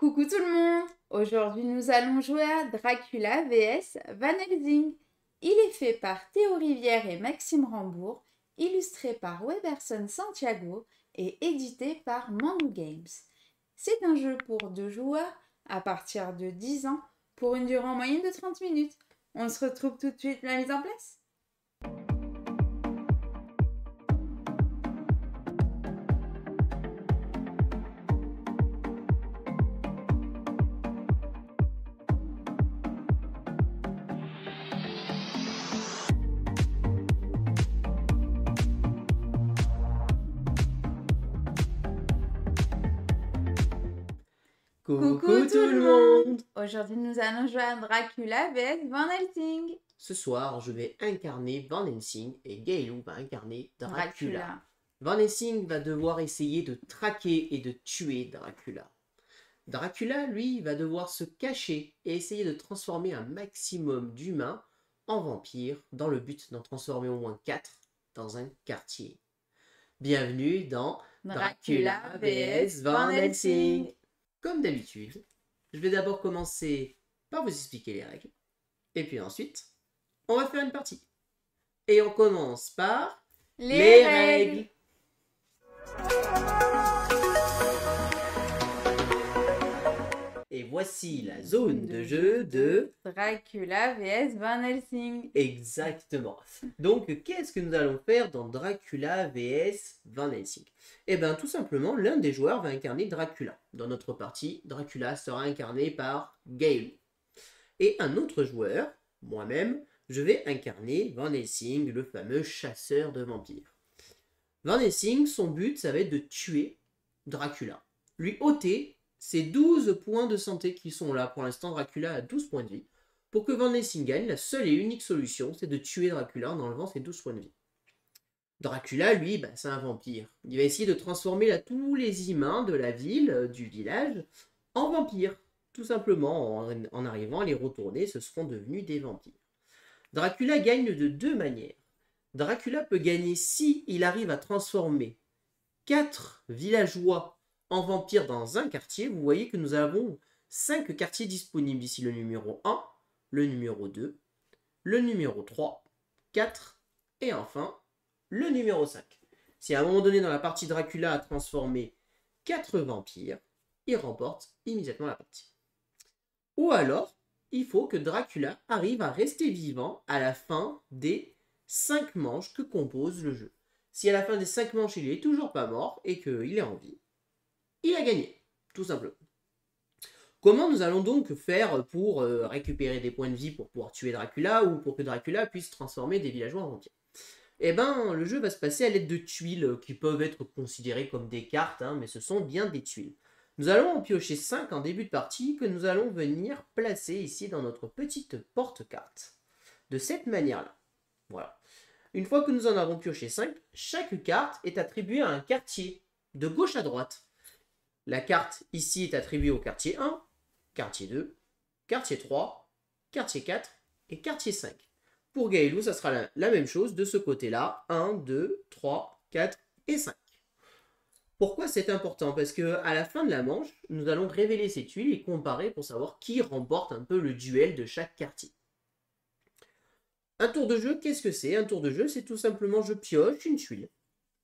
Coucou tout le monde! Aujourd'hui, nous allons jouer à Dracula vs Van Helsing. Il est fait par Théo Rivière et Maxime Rambourg, illustré par Weberson Santiago et édité par Mango Games. C'est un jeu pour 2 joueurs à partir de 10 ans pour une durée en moyenne de 30 minutes. On se retrouve tout de suite la mise en place. Coucou tout le monde! Aujourd'hui, nous allons jouer à Dracula vs Van Helsing. Ce soir, je vais incarner Van Helsing et Gaëlou va incarner Dracula. Van Helsing va devoir essayer de traquer et de tuer Dracula. Dracula, lui, va devoir se cacher et essayer de transformer un maximum d'humains en vampires dans le but d'en transformer au moins 4 dans un quartier. Bienvenue dans Dracula vs Van Helsing. Comme d'habitude, je vais d'abord commencer par vous expliquer les règles. Et puis ensuite, on va faire une partie. Et on commence par les règles. Et voici la zone de jeu de Dracula vs Van Helsing. Exactement. Donc, qu'est-ce que nous allons faire dans Dracula vs Van Helsing? Eh bien, tout simplement, l'un des joueurs va incarner Dracula. Dans notre partie, Dracula sera incarné par Gaëlou. Et un autre joueur, moi-même, je vais incarner Van Helsing, le fameux chasseur de vampires. Van Helsing, son but, ça va être de tuer Dracula. Lui ôter ces 12 points de santé qui sont là. Pour l'instant, Dracula a 12 points de vie. Pour que Van Helsing gagne, la seule et unique solution, c'est de tuer Dracula en enlevant ses 12 points de vie. Dracula, lui, c'est un vampire. Il va essayer de transformer tous les humains de la ville, du village, en vampires. Tout simplement, en arrivant à les retourner, ce seront devenus des vampires. Dracula gagne de 2 manières. Dracula peut gagner si il arrive à transformer 4 villageois en vampires dans un quartier. Vous voyez que nous avons 5 quartiers disponibles ici. Le numéro 1, le numéro 2, le numéro 3, 4 et enfin le numéro 5. Si à un moment donné dans la partie Dracula a transformé 4 vampires, il remporte immédiatement la partie. Ou alors, il faut que Dracula arrive à rester vivant à la fin des 5 manches que compose le jeu. Si à la fin des 5 manches il n'est toujours pas mort et qu'il est en vie, il a gagné, tout simplement. Comment nous allons donc faire pour récupérer des points de vie pour pouvoir tuer Dracula ou pour que Dracula puisse transformer des villageois en vampires? Eh bien, le jeu va se passer à l'aide de tuiles qui peuvent être considérées comme des cartes, mais ce sont bien des tuiles. Nous allons en piocher 5 en début de partie que nous allons venir placer ici dans notre petite porte-carte. De cette manière-là. Voilà. Une fois que nous en avons pioché 5, chaque carte est attribuée à un quartier, de gauche à droite. La carte ici est attribuée au quartier 1, quartier 2, quartier 3, quartier 4 et quartier 5. Pour Gaëlou, ça sera la même chose de ce côté-là. 1, 2, 3, 4 et 5. Pourquoi c'est important? Parce qu'à la fin de la manche, nous allons révéler ces tuiles et comparer pour savoir qui remporte un peu le duel de chaque quartier. Un tour de jeu, qu'est-ce que c'est? Un tour de jeu, c'est tout simplement je pioche une tuile.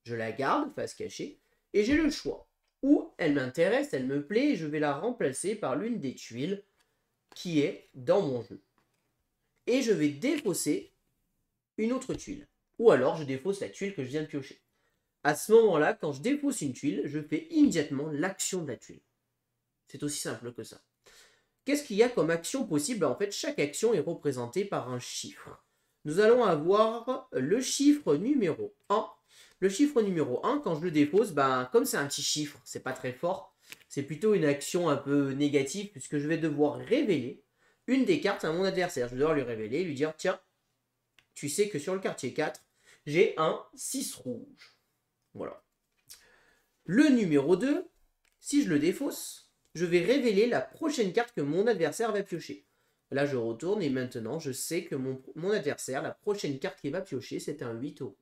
Je la garde face cachée et j'ai le choix. Ou elle m'intéresse, elle me plaît et je vais la remplacer par l'une des tuiles qui est dans mon jeu. Et je vais défausser une autre tuile. Ou alors je défausse la tuile que je viens de piocher. À ce moment-là, quand je défausse une tuile, je fais immédiatement l'action de la tuile. C'est aussi simple que ça. Qu'est-ce qu'il y a comme action possible? En fait, chaque action est représentée par un chiffre. Nous allons avoir le chiffre numéro 1. Le chiffre numéro 1, quand je le dépose, comme c'est un petit chiffre, c'est pas très fort. C'est plutôt une action un peu négative puisque je vais devoir révéler une des cartes à mon adversaire. Je vais devoir lui révéler, lui dire, tiens, tu sais que sur le quartier 4, j'ai un 6 rouge. Voilà. Le numéro 2, si je le défausse, je vais révéler la prochaine carte que mon adversaire va piocher. Là, je retourne et maintenant, je sais que mon adversaire, la prochaine carte qu'il va piocher, c'est un 8 au rouge.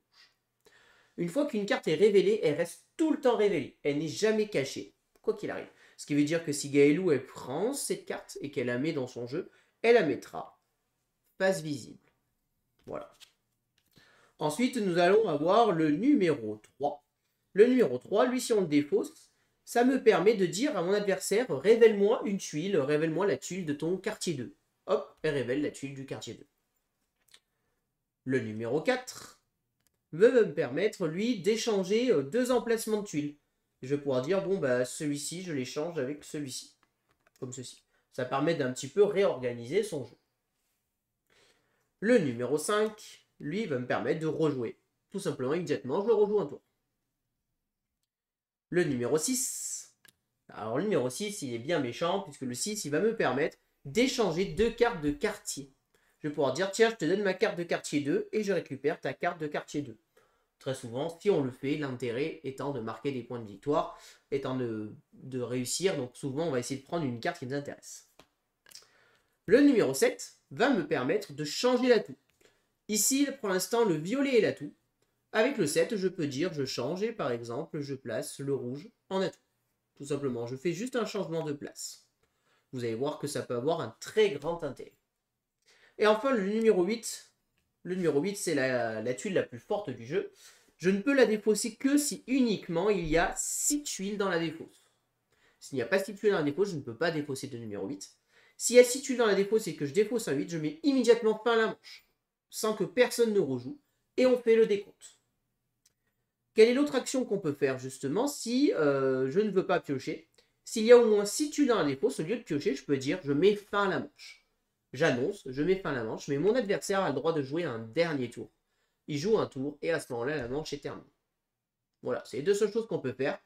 Une fois qu'une carte est révélée, elle reste tout le temps révélée. Elle n'est jamais cachée, quoi qu'il arrive. Ce qui veut dire que si Gaëlou elle prend cette carte et qu'elle la met dans son jeu, elle la mettra face visible. Voilà. Ensuite, nous allons avoir le numéro 3. Le numéro 3, lui, si on le défausse, ça me permet de dire à mon adversaire, révèle-moi une tuile, révèle-moi la tuile de ton quartier 2. Hop, elle révèle la tuile du quartier 2. Le numéro 4 va me permettre, lui, d'échanger 2 emplacements de tuiles. Je vais pouvoir dire, bon, bah, celui-ci, je l'échange avec celui-ci. Comme ceci. Ça permet d'un petit peu réorganiser son jeu. Le numéro 5, lui, va me permettre de rejouer. Tout simplement, immédiatement, je le rejoue un tour. Le numéro 6. Alors, le numéro 6, il est bien méchant, puisque le 6, il va me permettre d'échanger 2 cartes de quartier. Je vais pouvoir dire, tiens, je te donne ma carte de quartier 2 et je récupère ta carte de quartier 2. Très souvent, si on le fait, l'intérêt étant de marquer des points de victoire, étant de réussir. Donc souvent, on va essayer de prendre une carte qui nous intéresse. Le numéro 7 va me permettre de changer l'atout. Ici, pour l'instant, le violet est l'atout. Avec le 7, je peux dire, je change et par exemple, je place le rouge en atout. Tout simplement, je fais juste un changement de place. Vous allez voir que ça peut avoir un très grand intérêt. Et enfin, le numéro 8. Le numéro 8, c'est la tuile la plus forte du jeu. Je ne peux la défausser que si uniquement il y a 6 tuiles dans la défausse. S'il n'y a pas 6 tuiles dans la défausse, je ne peux pas défausser de numéro 8. S'il y a 6 tuiles dans la défausse et que je défausse un 8, je mets immédiatement fin à la manche, sans que personne ne rejoue, et on fait le décompte. Quelle est l'autre action qu'on peut faire justement si je ne veux pas piocher? S'il y a au moins 6 tuiles dans la défausse, au lieu de piocher, je peux dire je mets fin à la manche. J'annonce, je mets fin à la manche, mais mon adversaire a le droit de jouer un dernier tour. Il joue un tour et à ce moment-là, la manche est terminée. Voilà, c'est les 2 seules choses qu'on peut faire.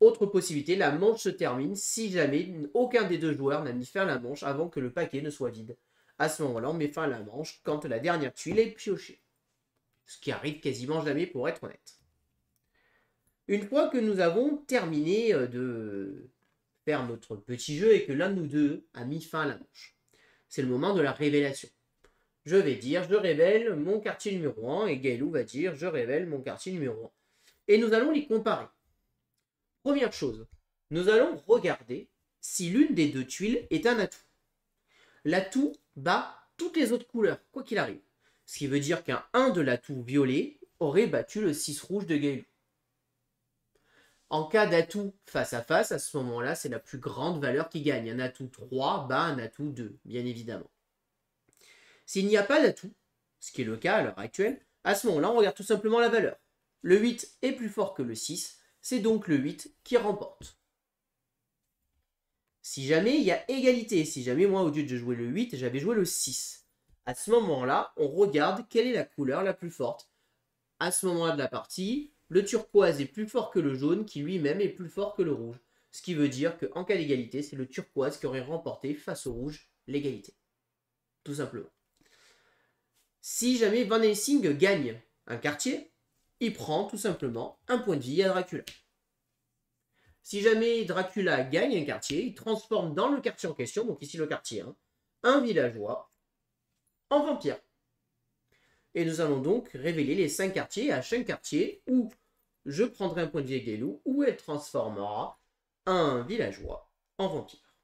Autre possibilité, la manche se termine si jamais aucun des 2 joueurs n'a mis fin à la manche avant que le paquet ne soit vide. À ce moment-là, on met fin à la manche quand la dernière tuile est piochée. Ce qui arrive quasiment jamais pour être honnête. Une fois que nous avons terminé de faire notre petit jeu et que l'un de nous deux a mis fin à la manche, c'est le moment de la révélation. Je vais dire, je révèle mon quartier numéro 1 et Gaëlou va dire, je révèle mon quartier numéro 1. Et nous allons les comparer. Première chose, nous allons regarder si l'une des 2 tuiles est un atout. L'atout bat toutes les autres couleurs, quoi qu'il arrive. Ce qui veut dire qu'un 1 de l'atout violet aurait battu le 6 rouge de Gaëlou. En cas d'atout face à face, à ce moment-là, c'est la plus grande valeur qui gagne. Un atout 3 bat un atout 2, bien évidemment. S'il n'y a pas d'atout, ce qui est le cas à l'heure actuelle, à ce moment-là, on regarde tout simplement la valeur. Le 8 est plus fort que le 6, c'est donc le 8 qui remporte. Si jamais il y a égalité, si jamais moi, au lieu de jouer le 8, j'avais joué le 6, à ce moment-là, on regarde quelle est la couleur la plus forte. À ce moment-là de la partie, le turquoise est plus fort que le jaune, qui lui-même est plus fort que le rouge. Ce qui veut dire qu'en cas d'égalité, c'est le turquoise qui aurait remporté face au rouge l'égalité. Tout simplement. Si jamais Van Helsing gagne un quartier, il prend tout simplement un point de vie à Dracula. Si jamais Dracula gagne un quartier, il transforme dans le quartier en question, donc ici le quartier 1, un villageois en vampire. Et nous allons donc révéler les 5 quartiers. À chaque quartier où je prendrai un point de vie à Gaëlou, où elle transformera un villageois en vampire.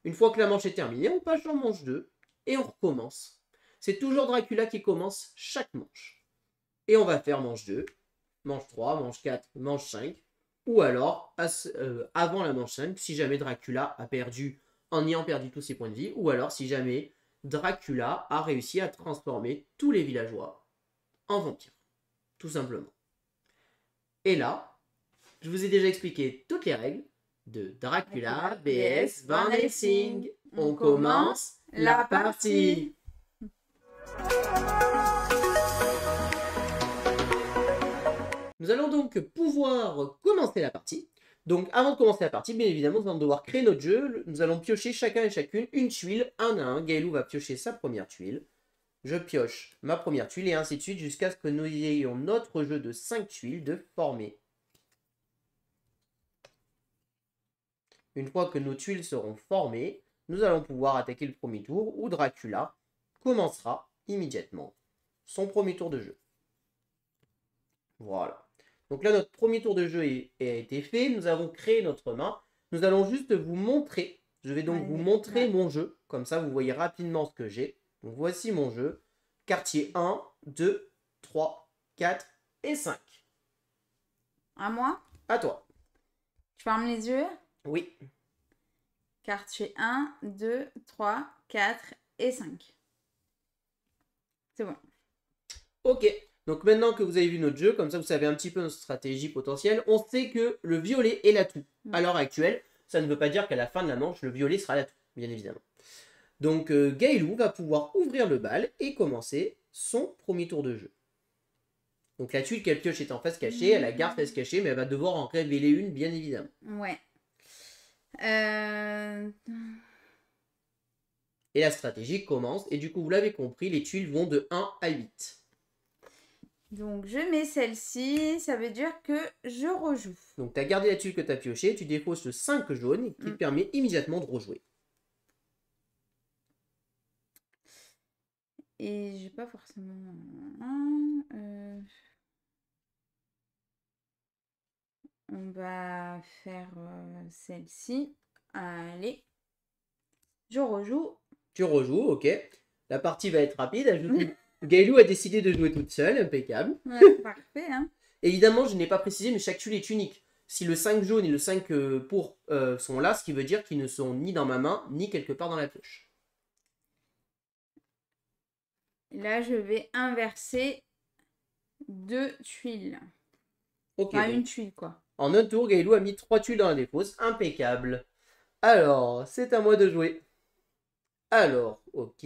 Une fois que la manche est terminée, on passe en manche 2 et on recommence. C'est toujours Dracula qui commence chaque manche. Et on va faire manche 2, manche 3, manche 4, manche 5. Ou alors, avant la manche 5, si jamais Dracula a perdu en ayant perdu tous ses points de vie. Ou alors, si jamais Dracula a réussi à transformer tous les villageois en vampires. Tout simplement. Et là, je vous ai déjà expliqué toutes les règles de Dracula vs Van Helsing. On commence la partie. Nous allons donc pouvoir commencer la partie. Donc avant de commencer la partie, bien évidemment, nous allons devoir créer notre jeu. Nous allons piocher chacun et chacune une tuile, un à un. Gaëlou va piocher sa première tuile. Je pioche ma première tuile et ainsi de suite jusqu'à ce que nous ayons notre jeu de 5 tuiles de formé. Une fois que nos tuiles seront formées, nous allons pouvoir attaquer le premier tour où Dracula commencera immédiatement son premier tour de jeu. Voilà. Donc là, notre premier tour de jeu a été fait. Nous avons créé notre main. nous allons juste vous montrer. Je vais donc vous montrer ouais. mon jeu. Comme ça, vous voyez rapidement ce que j'ai. Donc, voici mon jeu. Quartier 1, 2, 3, 4 et 5. À moi? À toi. Tu fermes les yeux? Oui. Quartier 1, 2, 3, 4 et 5. C'est bon. Ok. Donc maintenant que vous avez vu notre jeu, comme ça vous savez un petit peu notre stratégie potentielle, on sait que le violet est l'atout. À l'heure actuelle, ça ne veut pas dire qu'à la fin de la manche, le violet sera l'atout, bien évidemment. Donc Gaëlou va pouvoir ouvrir le bal et commencer son premier tour de jeu. Donc la tuile qu'elle pioche est en face cachée, elle la garde face cachée, mais elle va devoir en révéler une, bien évidemment. Ouais. Et la stratégie commence, et du coup, vous l'avez compris, les tuiles vont de 1 à 8. Donc, je mets celle-ci, ça veut dire que je rejoue. Donc, tu as gardé la tuile que tu as piochée, tu défausses le 5 jaune, qui te permet immédiatement de rejouer. Et j'ai pas forcément... On va faire celle-ci. Allez. Je rejoue. Tu rejoues, ok. La partie va être rapide. Gaëlou a décidé de jouer toute seule, impeccable. Ouais, parfait, hein. Évidemment, je n'ai pas précisé, mais chaque tuile est unique. Si le 5 jaune et le 5 pour sont là, ce qui veut dire qu'ils ne sont ni dans ma main, ni quelque part dans la pioche. Là, je vais inverser 2 tuiles. Ok. Enfin, une tuile, quoi. En un tour, Gaëlou a mis 3 tuiles dans la dépose. Impeccable. Alors, c'est à moi de jouer. Alors, ok.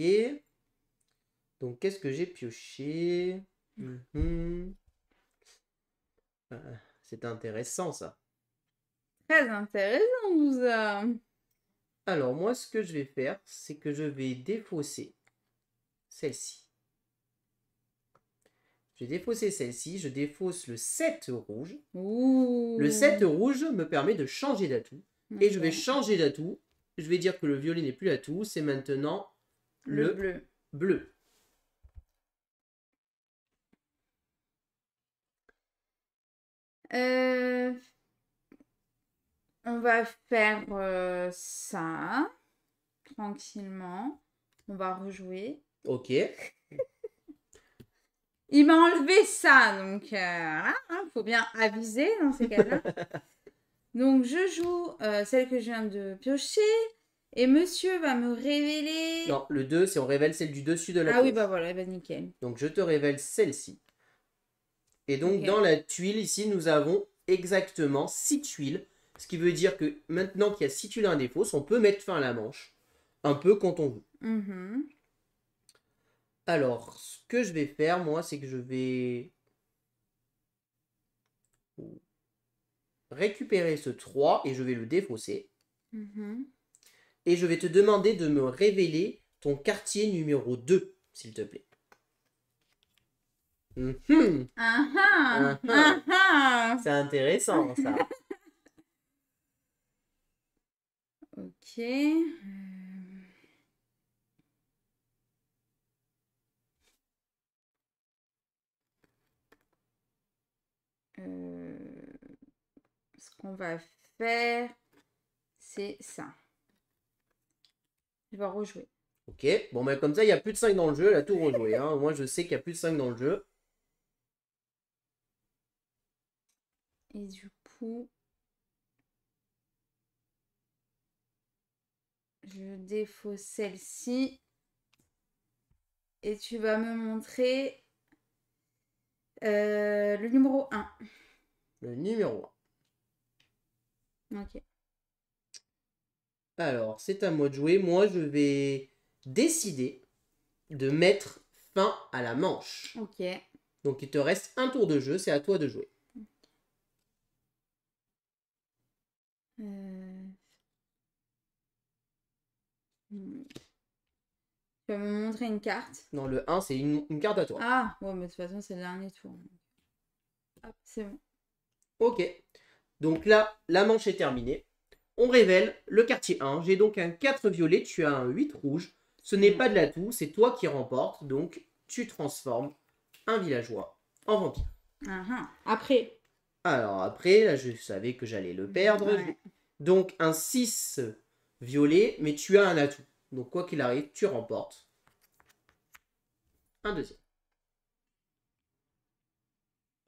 Donc, qu'est-ce que j'ai pioché? C'est intéressant, ça. Très intéressant, tout ça. Alors, moi, ce que je vais faire, c'est que je vais défausser celle-ci. Je vais défausser celle-ci. Je défausse le 7 rouge. Ouh. Le 7 rouge me permet de changer d'atout. Et je vais changer d'atout. Je vais dire que le violet n'est plus l'atout. C'est maintenant le bleu. Bleu. On va faire ça tranquillement. On va rejouer. Ok. Il m'a enlevé ça, donc voilà, faut bien aviser dans ces cas-là. Donc je joue celle que je viens de piocher et monsieur va me révéler... Non, le 2, c'est on révèle celle du dessus de la Ah oui, pioche. bah voilà, bah nickel. Donc je te révèle celle-ci. Et donc Ok. dans la tuile, ici, nous avons exactement 6 tuiles. Ce qui veut dire que maintenant qu'il y a 6 tuiles à un défaut, on peut mettre fin à la manche. Un peu quand on veut. Mhm. Alors, ce que je vais faire, moi, c'est que je vais récupérer ce 3 et je vais le défausser. Mhm. Et je vais te demander de me révéler ton quartier numéro 2, s'il te plaît. Mhm. Ah ah, Ah ah ah. ah. C'est intéressant, ça. Ok. Ce qu'on va faire, c'est ça. Je vais rejouer. Ok, bon ben comme ça, il n'y a plus de 5 dans le jeu, elle a tout rejoué. Hein. Moi, je sais qu'il n'y a plus de 5 dans le jeu. Et du coup, je défausse celle-ci. Et tu vas me montrer le numéro 1. Le numéro 1. Ok. Alors, c'est à moi de jouer. Moi, je vais décider de mettre fin à la manche. Ok. Donc, il te reste un tour de jeu. C'est à toi de jouer. Tu vas me montrer une carte. Non, le 1, c'est une carte à toi. Ah, ouais, mais de toute façon, c'est le dernier tour. Hop, c'est bon. Ok. Donc là, la manche est terminée. On révèle le quartier 1. J'ai donc un 4 violet, tu as un 8 rouge. Ce n'est pas de l'atout, c'est toi qui remporte. Donc, tu transformes un villageois en vampire. Après. Alors après, là, je savais que j'allais le perdre. Ouais. Donc un 6 violet, mais tu as un atout. Donc quoi qu'il arrive, tu remportes un deuxième.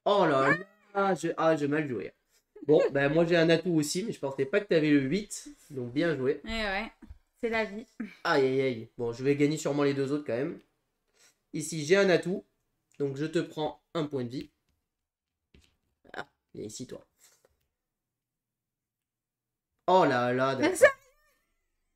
Oh là là, j'ai mal joué. Bon, ben moi j'ai un atout aussi, mais je pensais pas que tu avais le 8. Donc bien joué. Eh ouais, c'est la vie. Aïe aïe aïe. Bon, je vais gagner sûrement les deux autres quand même. Ici, j'ai un atout. Donc je te prends un point de vie. Ah, viens ici toi. Oh là là, Mais d'accord.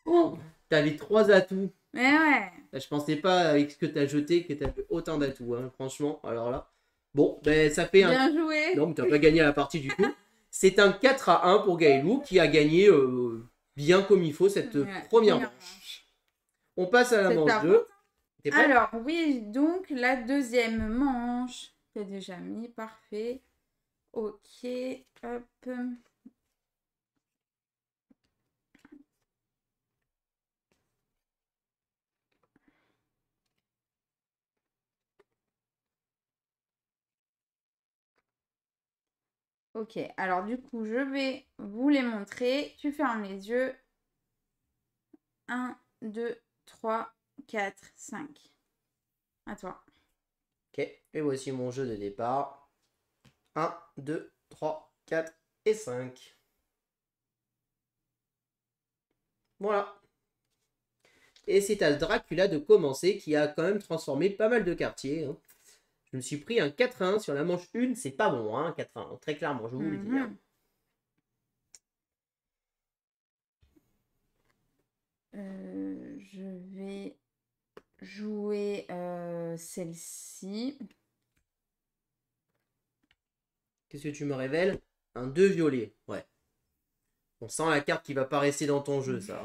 Oh, t'avais 3 atouts. Eh ouais. Je pensais pas avec ce que t'as jeté que t'avais autant d'atouts, hein, franchement. Alors là. Bon, ben ça fait un. Bien joué. Non, mais t'as pas gagné la partie du tout. C'est un 4-1 pour Gaëlou qui a gagné bien comme il faut cette Ouais, première manche. On passe à la C'est manche ta 2. T'es prêt? Alors, oui, donc la deuxième manche. C'est déjà mis, parfait. Ok, hop. Ok, alors du coup, je vais vous les montrer. Tu fermes les yeux. 1, 2, 3, 4, 5. À toi. Ok, et voici mon jeu de départ. 1, 2, 3, 4 et 5. Voilà. Et c'est à Dracula de commencer qui a quand même transformé pas mal de quartiers. Hein. Je me suis pris un 4-1 sur la manche 1, c'est pas bon, hein, 4-1, très clairement, je vous le dis. Hein. Je vais jouer celle-ci. Qu'est-ce que tu me révèles? Un 2 violet, ouais. On sent la carte qui va pas rester dans ton jeu, ça.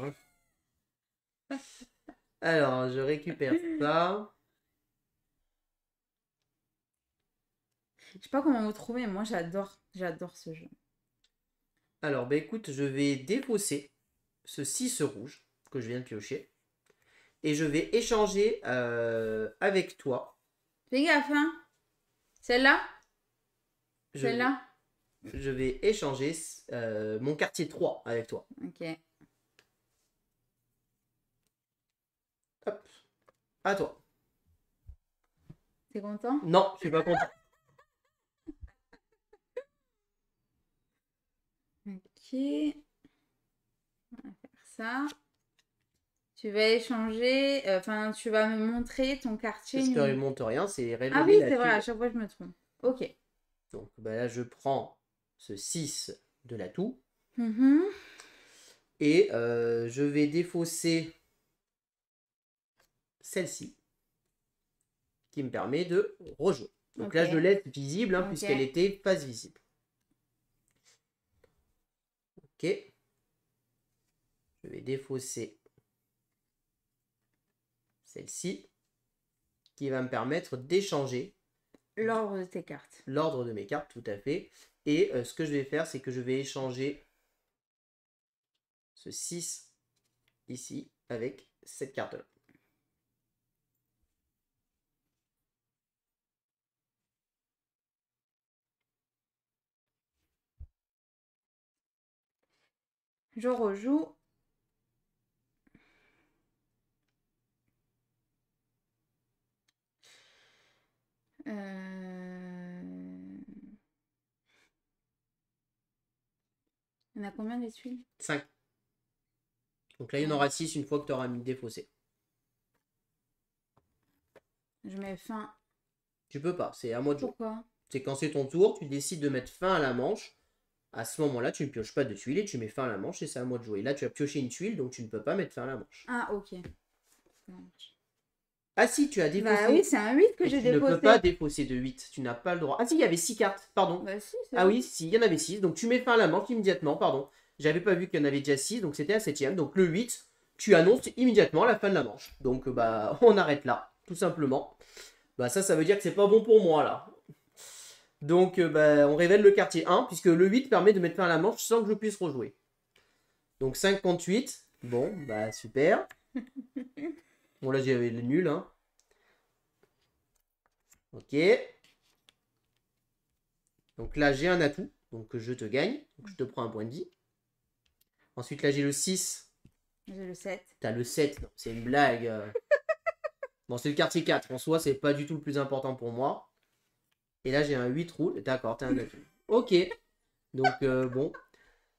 Hein. Alors, je récupère ça. Je sais pas comment vous trouvez, mais moi j'adore ce jeu. Alors, bah écoute, je vais défausser ce 6 rouge que je viens de piocher. Et je vais échanger avec toi. Fais gaffe, hein. Celle-là? Je Celle-là? je vais échanger mon quartier 3 avec toi. Ok. Hop, à toi. T'es content? Non, je suis pas content. Ok. On va faire ça. Tu vas échanger, enfin, tu vas me montrer ton quartier. Je te remonte rien, c'est Ah révéler oui, la c'est vrai, à figure. chaque fois je me trompe. Ok. Donc bah là, je prends ce 6 de l'atout. Mhm. Et je vais défausser celle-ci. Qui me permet de rejouer. Donc Ok. là, je le laisse visible, hein, Ok. puisqu'elle était pas visible. Ok. Je vais défausser celle-ci, qui va me permettre d'échanger L'ordre de tes cartes. l'ordre de mes cartes, tout à fait. Et ce que je vais faire, c'est que je vais échanger ce 6 ici avec cette carte-là. Je rejoue. On a combien des tuiles? 5. Donc là, il y en aura 6 une fois que tu auras mis défaussé. Je mets fin. Tu peux pas, c'est à moi de jouer. Pourquoi? C'est quand c'est ton tour, tu décides de mettre fin à la manche. À ce moment-là, tu ne pioches pas de tuiles et tu mets fin à la manche et c'est à moi de jouer. Là, tu as pioché une tuile, donc tu ne peux pas mettre fin à la manche. Ah, ok. Ah si, tu as défaussé. Bah oui, c'est un 8 que Et j'ai tu ne défaussé. peux pas défausser de 8. Tu n'as pas le droit. Ah si, il y avait 6 cartes, pardon. Bah si, c'est Ah vrai. oui, si, il y en avait 6. Donc tu mets fin à la manche immédiatement, pardon. J'avais pas vu qu'il y en avait déjà 6, donc c'était la 7ème. Donc le 8, tu annonces immédiatement la fin de la manche. Donc bah on arrête là, tout simplement. Bah ça veut dire que c'est pas bon pour moi là. Donc bah, on révèle le quartier 1, puisque le 8 permet de mettre fin à la manche sans que je puisse rejouer. Donc 5 contre 8. Bon, bah super. Bon là j'avais le nul, hein. Ok. Donc là j'ai un atout, donc je te gagne. Donc je te prends un point de vie. Ensuite, là, j'ai le 6. J'ai le 7. T'as le 7. Non, c'est une blague. Bon, c'est le quartier 4. En soi, c'est pas du tout le plus important pour moi. Et là, j'ai un 8 rouge. D'accord, t'as un atout. Ok. Donc, bon.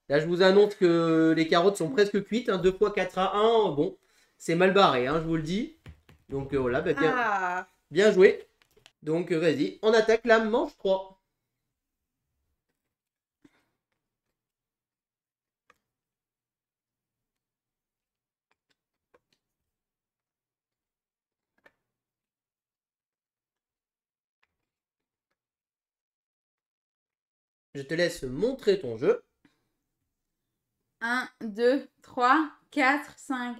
Là, je vous annonce que les carottes sont presque cuites. Hein, 2 fois 4 à 1. Bon, c'est mal barré, hein, je vous le dis. Donc, voilà, bah, bien, Ah! bien joué. Donc, vas-y, on attaque la manche 3. Je te laisse montrer ton jeu. 1, 2, 3, 4, 5.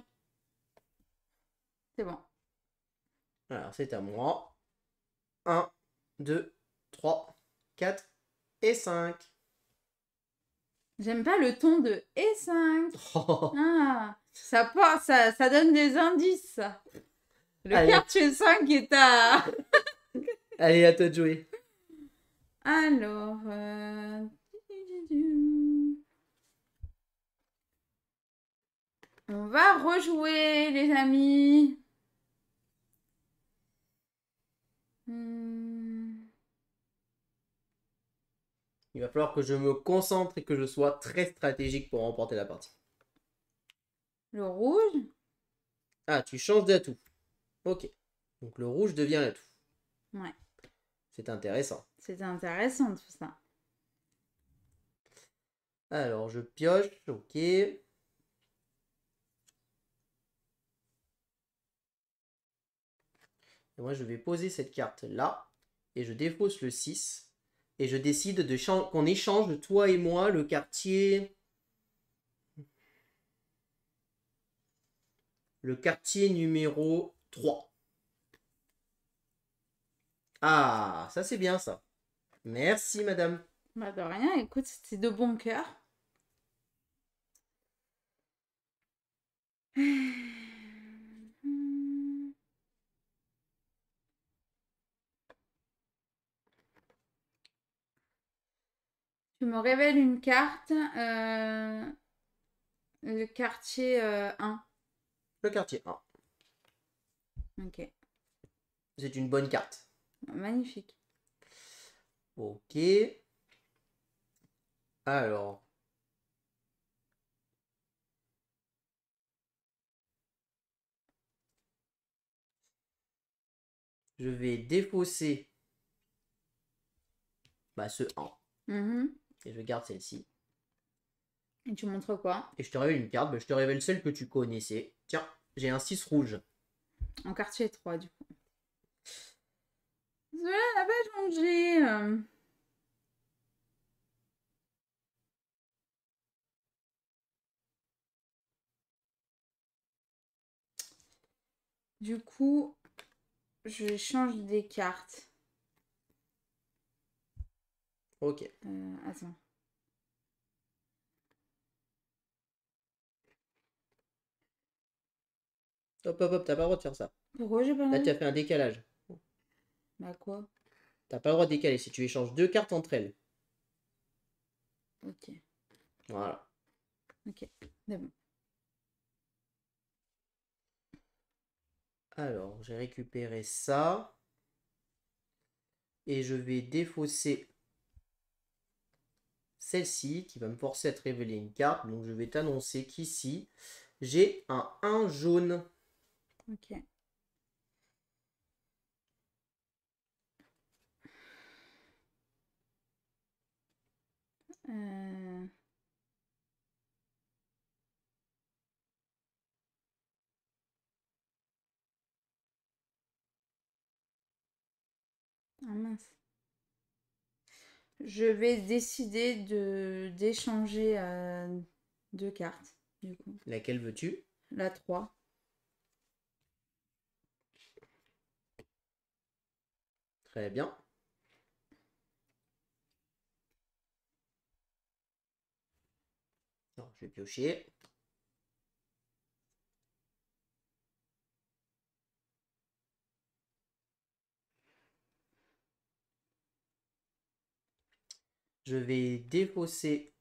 C'est bon. Alors, c'est à moi. 1, 2, 3, 4 et 5. J'aime pas le ton de et 5. Oh, Ah, ça donne des indices. Ça. Le allez, quartier 5 est à... allez, à toi de jouer. Alors... On va rejouer, les amis. Il va falloir que je me concentre et que je sois très stratégique pour remporter la partie. Le rouge. Ah, tu changes d'atout. Ok. Donc le rouge devient l'atout. Ouais, C'est intéressant. c'est intéressant tout ça. Alors, je pioche. Ok. Et moi, je vais poser cette carte là. Et je défausse le 6. Et je décide qu'on échange, toi et moi, le quartier... Le quartier numéro 3. Ah, ça c'est bien ça. Merci, madame. Bah de rien, écoute, c'était de bon cœur. Tu me révèles une carte. Le quartier 1. Le quartier 1. Ok, C'est une bonne carte. magnifique. Ok. Alors. Je vais défausser ce 1. Mhm. Et je garde celle-ci. Et tu montres quoi? Et je te révèle une carte. Je te révèle celle que tu connaissais. Tiens, j'ai un 6 rouge. En quartier 3 du coup. Cela n'a pas changé. Du coup, je change des cartes. Ok. Attends. Hop, hop, hop, t'as pas le droit de faire ça. Pourquoi j'ai pas le Là, tu droit? as fait un décalage. Bah quoi? T'as pas le droit de décaler si tu échanges 2 cartes entre elles. Ok. Voilà. Ok. C'est bon. Alors, j'ai récupéré ça. Et je vais défausser celle-ci qui va me forcer à te révéler une carte. Donc, je vais t'annoncer qu'ici, j'ai un 1 jaune. Ok. Euh... Ah mince. Je vais décider d'échanger deux cartes, du coup. Laquelle veux-tu? La 3. Très bien. Alors, je vais piocher. Je vais défausser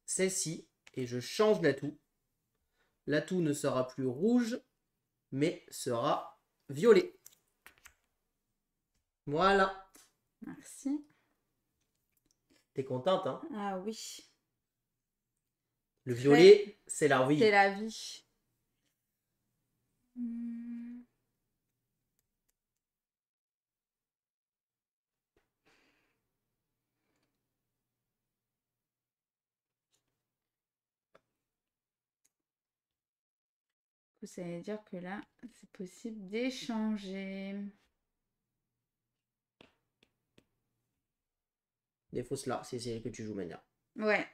celle-ci. Et je change l'atout. L'atout ne sera plus rouge, mais sera violet. Voilà. Merci. T'es contente, hein? Ah oui. Le violet, c'est la vie. C'est la vie. Hmm. Ça veut dire que là, c'est possible d'échanger. Défausse là, c'est celle que tu joues maintenant. Ouais.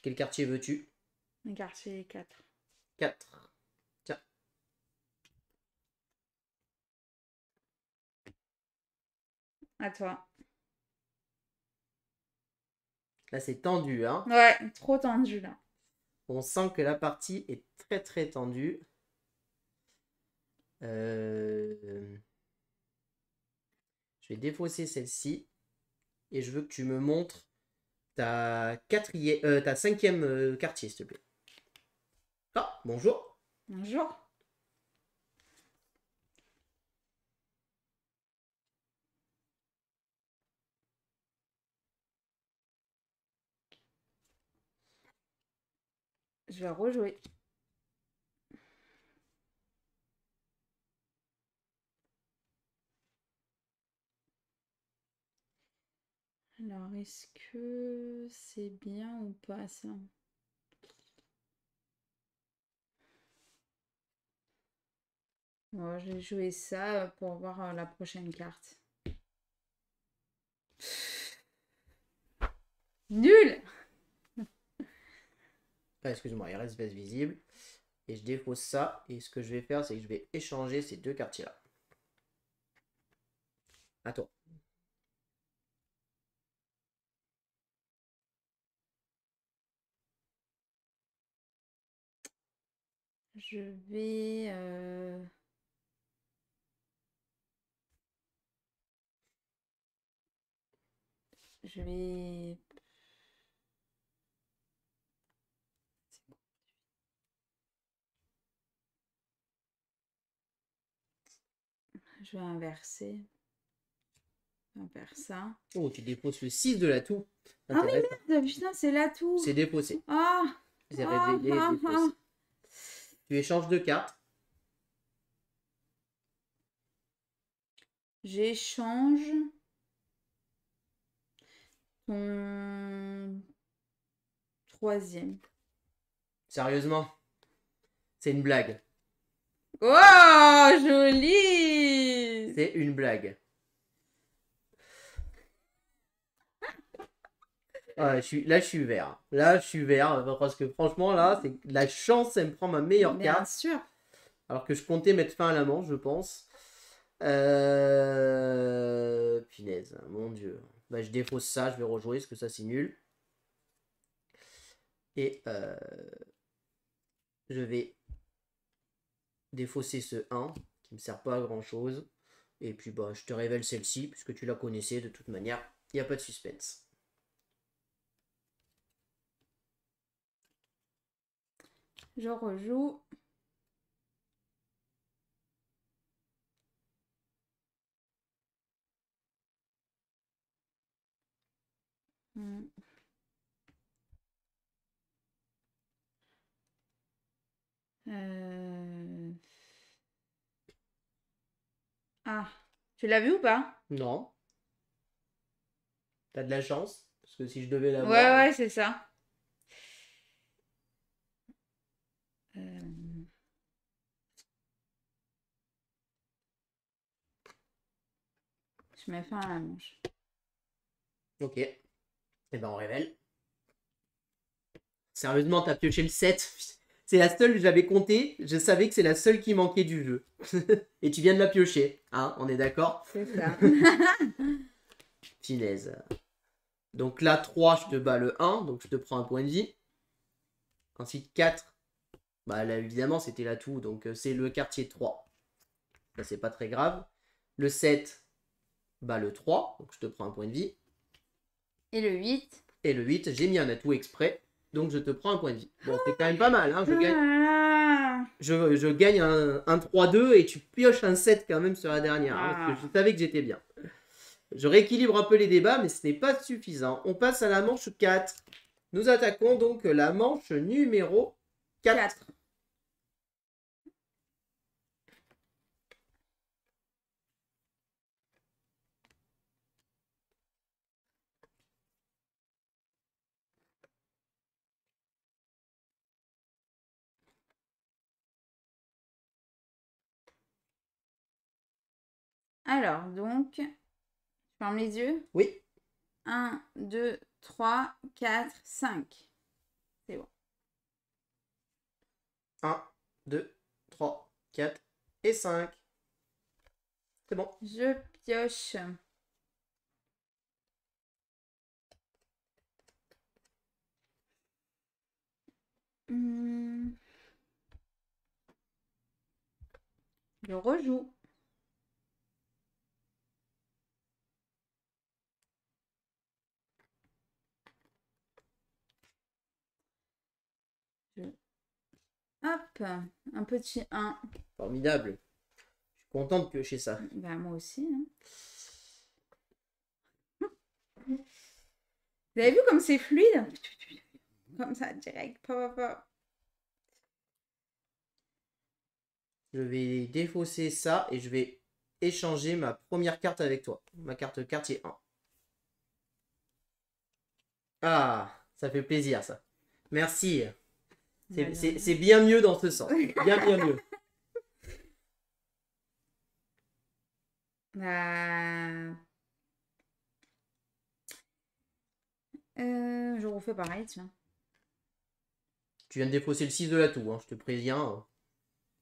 Quel quartier veux-tu? Un quartier 4. 4. Tiens. À toi. Là, c'est tendu, hein? Ouais, trop tendu là. On sent que la partie est très très tendue. Je vais défausser celle-ci. Et je veux que tu me montres ta cinquième quartier, s'il te plaît. Ah, bonjour. Bonjour. Je vais rejouer. Alors, est-ce que c'est bien ou pas ça? Bon, je vais jouer ça pour voir la prochaine carte. Nul! Ah, excuse-moi, il reste base visible. Et je défausse ça. Et ce que je vais faire, c'est que je vais échanger ces deux quartiers-là. À toi. Je vais... Je vais... Je vais inverser. On va faire ça. Oh, tu défausses le 6 de l'atout. Ah mais merde, putain, c'est l'atout. C'est défaussé. Ah! C'est révélé, défaussé. Tu échanges deux cartes. J'échange ton troisième. Sérieusement, c'est une blague. Oh, joli! C'est une blague. Là, je suis vert. Là, je suis vert. Parce que franchement, là, c'est la chance, elle me prend ma meilleure Bien carte. sûr. Alors que je comptais mettre fin à la manche, je pense. Punaise, mon Dieu. Bah, je défausse ça, je vais rejouer parce que ça, c'est nul. Et je vais défausser ce 1 qui me sert pas à grand chose. Et puis, bah, je te révèle celle-ci puisque tu la connaissais de toute manière. Il n'y a pas de suspense. Je rejoue. Ah, tu l'as vu ou pas? Non. T'as de la chance. Parce que si je devais Ouais, l'avoir. ouais, c'est ça. Je mets fin à la manche. Ok. Et ben on révèle. Sérieusement, t'as pioché le 7. C'est la seule que j'avais compté. Je savais que c'est la seule qui manquait du jeu. Et tu viens de la piocher. Hein, on est d'accord? C'est ça. Finesse. Donc là, 3, je te bats le 1. Donc je te prends un point de vie. Ensuite, 4. Bah là, évidemment, c'était l'atout. Donc c'est le quartier 3. Ça, c'est pas très grave. Le 7, bah le 3. Donc je te prends un point de vie. Et le 8. Et le 8, j'ai mis un atout exprès. Donc je te prends un point de vie. Bon, c'est quand même pas mal, hein. Ah, Je gagne un 3-2 et tu pioches un 7 quand même sur la dernière. Hein, parce que je savais que j'étais bien. Je rééquilibre un peu les débats, mais ce n'est pas suffisant. On passe à la manche 4. Nous attaquons donc la manche numéro 4. 4. Alors, donc, je ferme les yeux. Oui. 1, 2, 3, 4, 5. C'est bon. 1, 2, 3, 4 et 5. C'est bon. Je pioche. Je rejoue. Hop, un petit 1. Formidable. Je suis content de piocher ça. Ben, moi aussi. Hein. Vous avez vu comme c'est fluide? Comme ça, direct. Je vais défausser ça et je vais échanger ma première carte avec toi. Ma carte quartier 1. Ah, ça fait plaisir ça. Merci. C'est bien mieux dans ce sens. Bien mieux. Je refais pareil, tiens. Tu viens de défausser le 6 de l'atout, hein, je te préviens.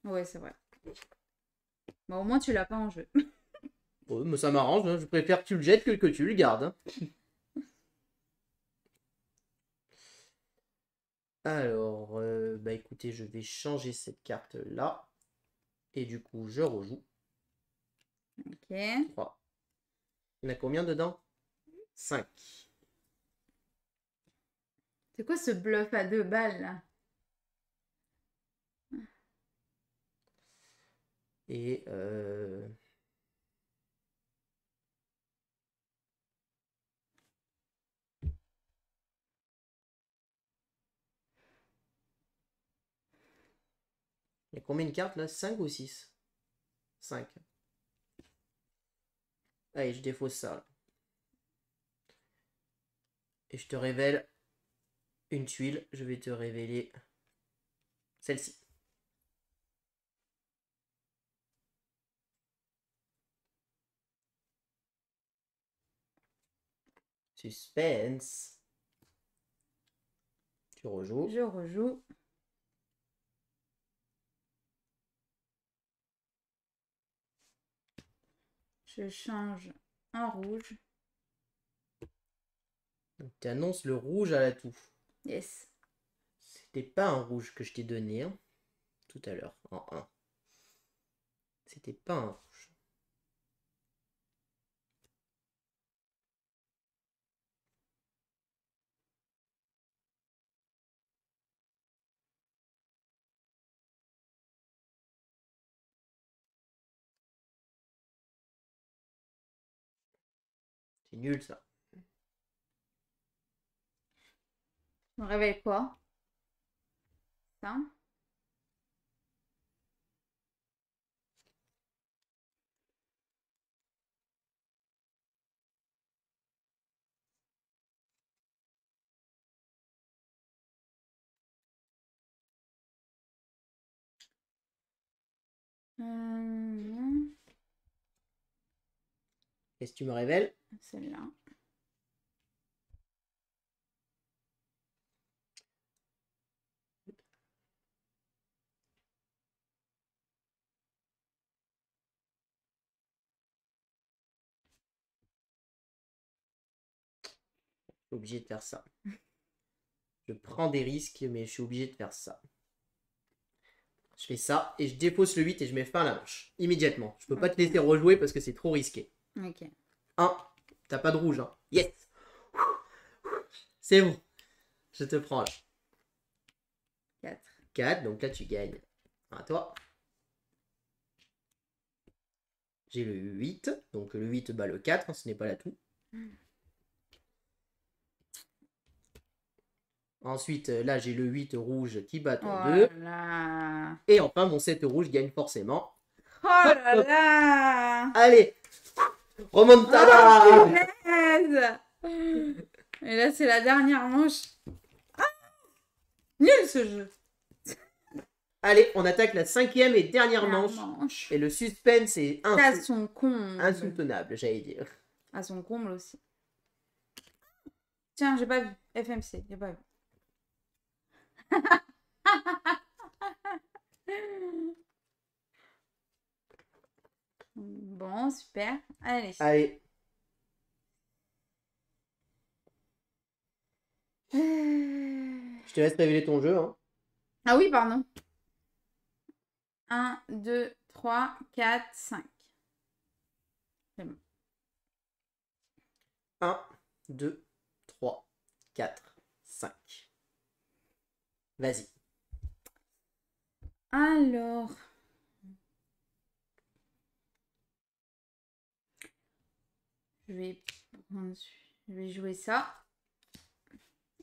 Ouais, c'est vrai. Bon, au moins, tu l'as pas en jeu. Ouais, mais ça m'arrange, hein, je préfère que tu le jettes que tu le gardes. Hein. Alors, bah écoutez, je vais changer cette carte-là. Et du coup, je rejoue. Ok. 3. Il y en a combien dedans? 5. C'est quoi ce bluff à 2 balles, là? Et il y a combien de cartes là? 5 ou 6? 5. Allez, je défausse ça. Là. Et je te révèle une tuile. Je vais te révéler celle-ci. Suspense. Tu rejoues. Je rejoue. Je change en rouge. Tu annonces le rouge à l'atout. Yes. C'était pas un rouge que je t'ai donné hein, tout à l'heure en 1. C'était pas un rouge. C'est nul ça. On réveille quoi? Ça? Qu'est-ce que tu me révèles? Celle-là. Je suis obligé de faire ça. Je prends des risques, mais je suis obligé de faire ça. Je fais ça et je dépose le 8 et je mets fin à la manche. Immédiatement. Je peux pas te laisser rejouer parce que c'est trop risqué. Ok. 1. T'as pas de rouge. Hein. Yes. C'est bon. Je te prends là. 4. 4, donc là tu gagnes. À toi. J'ai le 8, donc le 8 bat le 4, hein, ce n'est pas l'atout. Ensuite, là j'ai le 8 rouge qui bat ton 2. Oh là. Et enfin, mon 7 rouge gagne forcément. Oh Hop, là hop. là. Allez, remontada. Oh, punaise. Et là, c'est la dernière manche. Ah, nul ce jeu. Allez, on attaque la 5e et dernière manche. manche. Et le suspense est À son comble. insoutenable, j'allais dire. À son comble aussi. Tiens, j'ai pas vu. FMC, j'ai pas vu. Bon, super. Allez. Allez, je te laisse révéler ton jeu. Hein. Ah oui, pardon. 1, 2, 3, 4, 5. C'est bon. 1, 2, 3, 4, 5. Vas-y. Alors. Je vais jouer ça.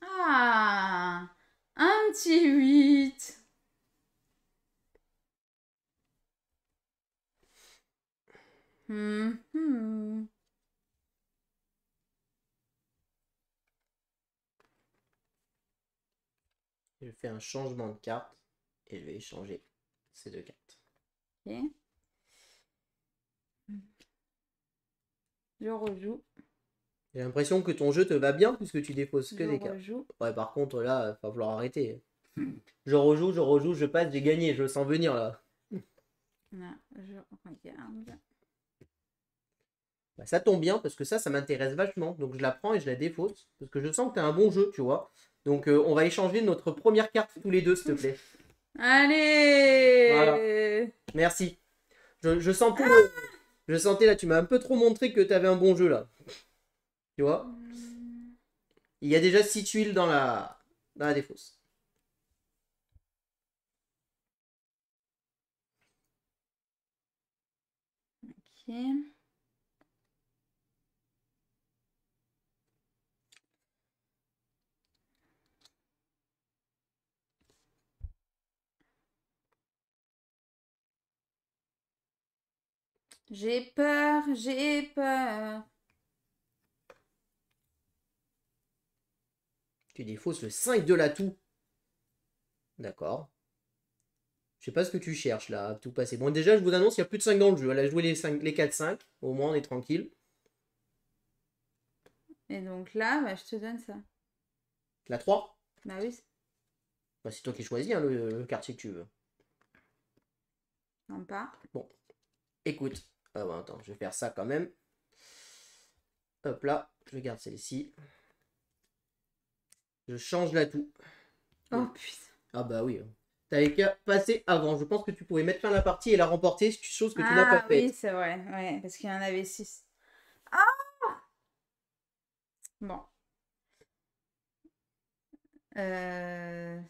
Ah, un petit 8. Mhm. Je fais un changement de carte et je vais échanger ces deux cartes. Ok. Je rejoue. J'ai l'impression que ton jeu te va bien puisque tu défausses que Je des cartes. rejoue. Ouais, par contre, là, il va falloir arrêter. Je rejoue, je passe, j'ai gagné, je le sens venir là. Là, je regarde. Bah, ça tombe bien parce que ça m'intéresse vachement. Donc je la prends et je la défausse parce que je sens que tu as un bon jeu, tu vois. Donc on va échanger notre première carte tous les deux, s'il te plaît. Allez. Voilà. Merci. Je sentais, je sentais là, tu m'as un peu trop montré que tu avais un bon jeu là. Tu vois. Il y a déjà 6 tuiles dans la défausse. Ok. J'ai peur, j'ai peur. Tu défausses le 5 de l'atout. D'accord. Je sais pas ce que tu cherches là, à tout passer. Bon, déjà, je vous annonce qu'il y a plus de 5 dans le jeu. Elle a joué les 4-5. Au moins, on est tranquille. Et donc là, bah, je te donne ça. La 3. Bah oui. Bah, c'est toi qui choisis hein, le quartier que tu veux. Non pas. Bon, écoute. Ah ouais, attends, je vais faire ça quand même. Hop là, je garde celle-ci. Je change l'atout. Oh putain. Ah bah oui. T'avais qu'à passer avant. Je pense que tu pouvais mettre fin à la partie et la remporter, chose que tu n'as pas Ah oui, faite. c'est vrai. Ouais, parce qu'il y en avait 6. Ah bon. Euh...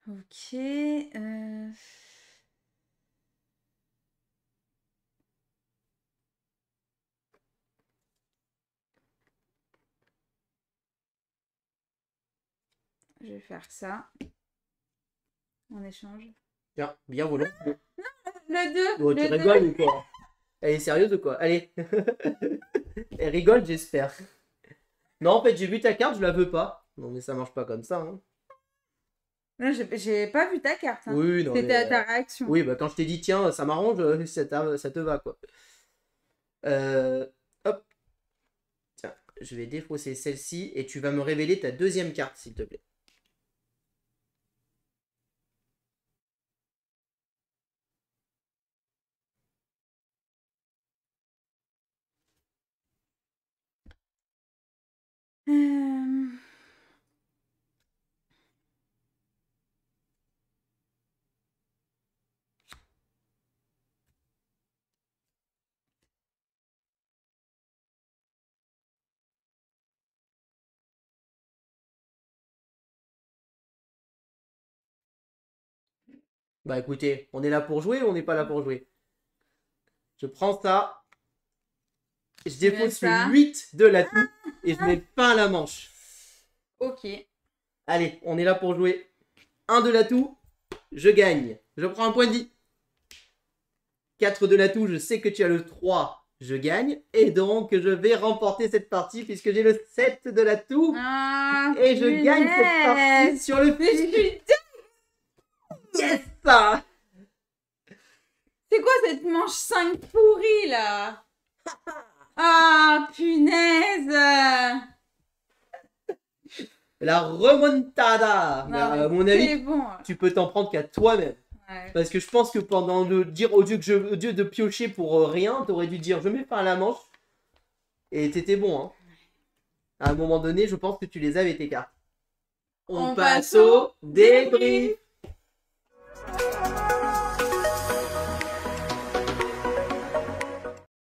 Ok. Je vais faire ça. En échange. Tiens, bien volant. Le 2. Oh, tu rigoles ou quoi? Elle est sérieuse ou quoi? Allez. Elle rigole, j'espère. Non, en fait, j'ai vu ta carte, je la veux pas. Non, mais ça marche pas comme ça. Hein. Non, j'ai pas vu ta carte. Hein. Oui, non, C'était mais. à ta réaction. Oui, bah quand je t'ai dit, tiens, ça m'arrange, ça te va, quoi. Hop. Tiens, je vais défausser celle-ci et tu vas me révéler ta deuxième carte, s'il te plaît. Euh... Bah écoutez, on est là pour jouer ou on n'est pas là pour jouer? Je prends ça, je Tu mets dépose ça. le 8 de l'atout et je mets fin à la manche. Ok. Allez, on est là pour jouer. 1 de l'atout, je gagne. Je prends un point de vie. 4 de l'atout, je sais que tu as le 3, je gagne. Et donc, je vais remporter cette partie puisque j'ai le 7 de l'atout. Ah, Et je gagne cette partie punaise. sur le Mais je fil. suis Yes ça. C'est quoi cette manche 5 pourrie là? Ah, punaise! La remontada. Non, À mais mon c'est avis, bon. tu peux t'en prendre qu'à toi-même. Ouais. Parce que je pense que pendant le dire au dieu de piocher pour rien, t'aurais dû dire je mets fin à la manche. Et t'étais bon, hein. À un moment donné, je pense que tu les avais tes cartes. On passe au débrief.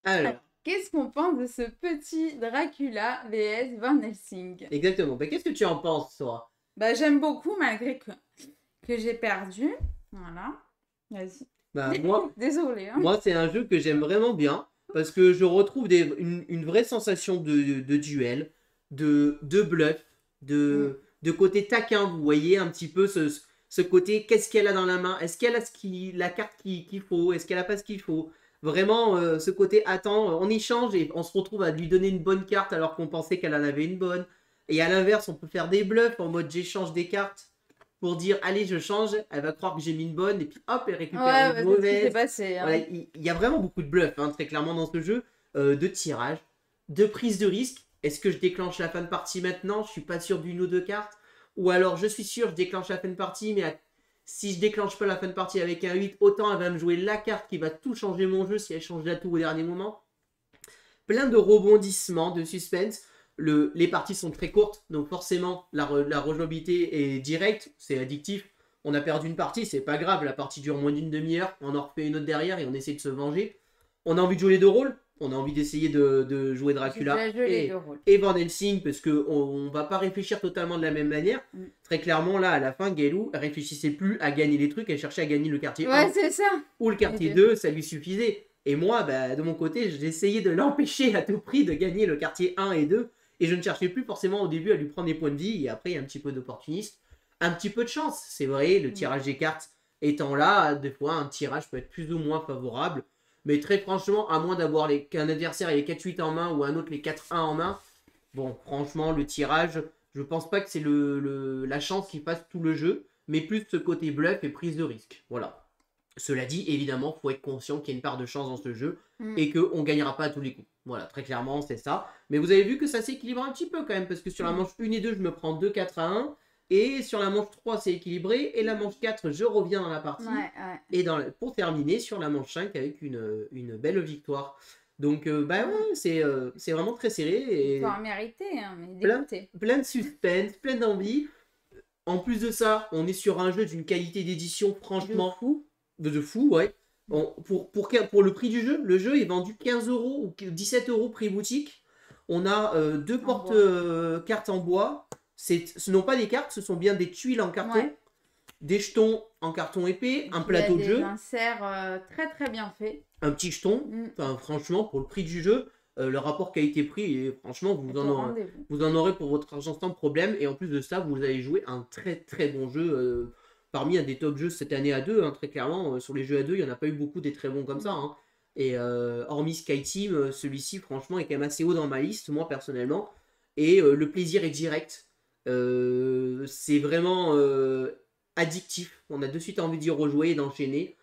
Alors, Qu'est-ce qu'on pense de ce petit Dracula vs Van Helsing? exactement. Bah, qu'est-ce que tu en penses, toi? Bah, j'aime beaucoup malgré que j'ai perdu. Voilà. Vas-y. Bah, moi, Désolée. Hein. moi c'est un jeu que j'aime vraiment bien parce que je retrouve une vraie sensation de duel, de bluff, de côté taquin. Vous voyez un petit peu ce côté qu'est-ce qu'elle a dans la main? Est-ce qu'elle a la carte qu'il faut? Est-ce qu'elle a pas ce qu'il faut? Vraiment, ce côté attends, on échange et on se retrouve à lui donner une bonne carte alors qu'on pensait qu'elle en avait une bonne. Et à l'inverse, on peut faire des bluffs en mode j'échange des cartes pour dire allez je change, elle va croire que j'ai mis une bonne et puis hop elle récupère Ouais, une bah, c'est ce qui s'est mauvaise. passé. Hein. Voilà, il y a vraiment beaucoup de bluffs hein, très clairement dans ce jeu, de tirage, de prise de risque. Est-ce que je déclenche la fin de partie maintenant? Je suis pas sûr d'une ou deux cartes. Ou alors je suis sûr je déclenche la fin de partie mais si je déclenche pas la fin de partie avec un 8, autant elle va me jouer la carte qui va tout changer mon jeu si elle change d'atout au dernier moment. Plein de rebondissements, de suspense. Les parties sont très courtes, donc forcément la rejouabilité est directe, c'est addictif. On a perdu une partie, c'est pas grave, la partie dure moins d'une demi-heure, on en refait une autre derrière et on essaie de se venger. On a envie de jouer les deux rôles, on a envie d'essayer de jouer Dracula et Van Helsing, parce qu'on va pas réfléchir totalement de la même manière. Très clairement, là, à la fin, Gaëlou, elle réfléchissait plus à gagner les trucs, elle cherchait à gagner le quartier 1 c'est ça. ou le quartier 2, ça lui suffisait. Et moi, bah, de mon côté, j'ai essayé de l'empêcher à tout prix de gagner le quartier 1 et 2. Et je ne cherchais plus forcément au début à lui prendre des points de vie. Et après, il y a un petit peu d'opportunisme. Un petit peu de chance, c'est vrai. Le tirage des cartes étant là, des fois, un tirage peut être plus ou moins favorable. Mais très franchement, à moins d'avoir qu'un adversaire ait les 4-8 en main ou un autre les 4-1 en main, bon, franchement, le tirage, je pense pas que c'est la chance qui fasse tout le jeu. Mais plus ce côté bluff et prise de risque. Voilà. Cela dit, évidemment, il faut être conscient qu'il y a une part de chance dans ce jeu et qu'on ne gagnera pas à tous les coups. Voilà, très clairement, c'est ça. Mais vous avez vu que ça s'équilibre un petit peu quand même, parce que sur la manche 1 et 2, je me prends 2-4-1. Et sur la manche 3, c'est équilibré. Et la manche 4, je reviens dans la partie. Et pour terminer sur la manche 5 avec une belle victoire. Donc, bah ouais, c'est vraiment très serré. Et victoire méritée, hein, mais plein de suspense, plein d'envie. En plus de ça, on est sur un jeu d'une qualité d'édition franchement de fou, ouais. Pour le prix du jeu, le jeu est vendu 15 € ou 17 € prix boutique. On a deux porte-cartes en bois. Ce sont pas des cartes, ce sont bien des tuiles en carton, des jetons en carton épais, un plateau de jeu. Un insert très très bien fait. Un petit jeton. Enfin, franchement, pour le prix du jeu, le rapport qualité-prix, et franchement, vous en aurez pour votre argent sans problème. Et en plus de ça, vous allez jouer un très très bon jeu. Parmi un des top jeux cette année à 2, hein, très clairement, sur les jeux à 2, il n'y en a pas eu beaucoup des très bons comme ça. Hein. Et hormis Skyteam, celui-ci, franchement, est quand même assez haut dans ma liste, moi personnellement. Et le plaisir est direct. C'est vraiment addictif. On a de suite envie d'y rejouer et d'enchaîner.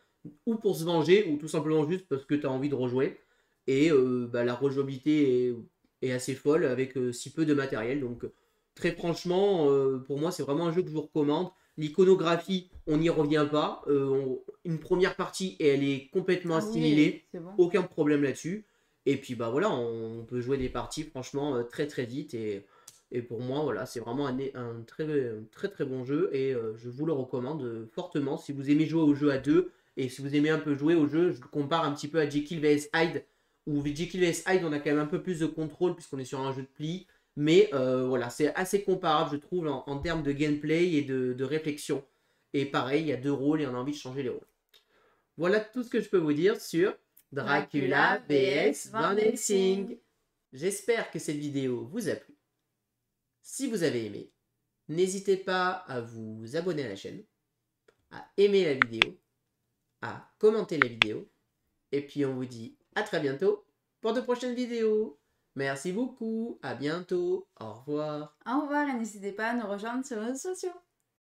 Ou pour se venger, ou tout simplement juste parce que tu as envie de rejouer. Et bah, la rejouabilité est assez folle avec si peu de matériel. Donc, très franchement, pour moi, c'est vraiment un jeu que je vous recommande. L'iconographie, on n'y revient pas. Une première partie, et elle est complètement assimilée. Oui, bon. Aucun problème là-dessus. Et puis, bah voilà, on peut jouer des parties, franchement, très très vite. Et pour moi, voilà, c'est vraiment un très, très très bon jeu. Et je vous le recommande fortement. Si vous aimez jouer au jeu à 2, et si vous aimez un peu jouer au jeu, je compare un petit peu à Jekyll vs Hyde. Où Jekyll vs Hyde, on a quand même un peu plus de contrôle puisqu'on est sur un jeu de pli. Mais voilà, c'est assez comparable, je trouve, en termes de gameplay et de réflexion. Et pareil, il y a 2 rôles et on a envie de changer les rôles. Voilà tout ce que je peux vous dire sur Dracula vs Van Helsing. J'espère que cette vidéo vous a plu. Si vous avez aimé, n'hésitez pas à vous abonner à la chaîne, à aimer la vidéo, à commenter la vidéo. Et puis on vous dit à très bientôt pour de prochaines vidéos. Merci beaucoup, à bientôt, au revoir. Au revoir et n'hésitez pas à nous rejoindre sur les réseaux sociaux.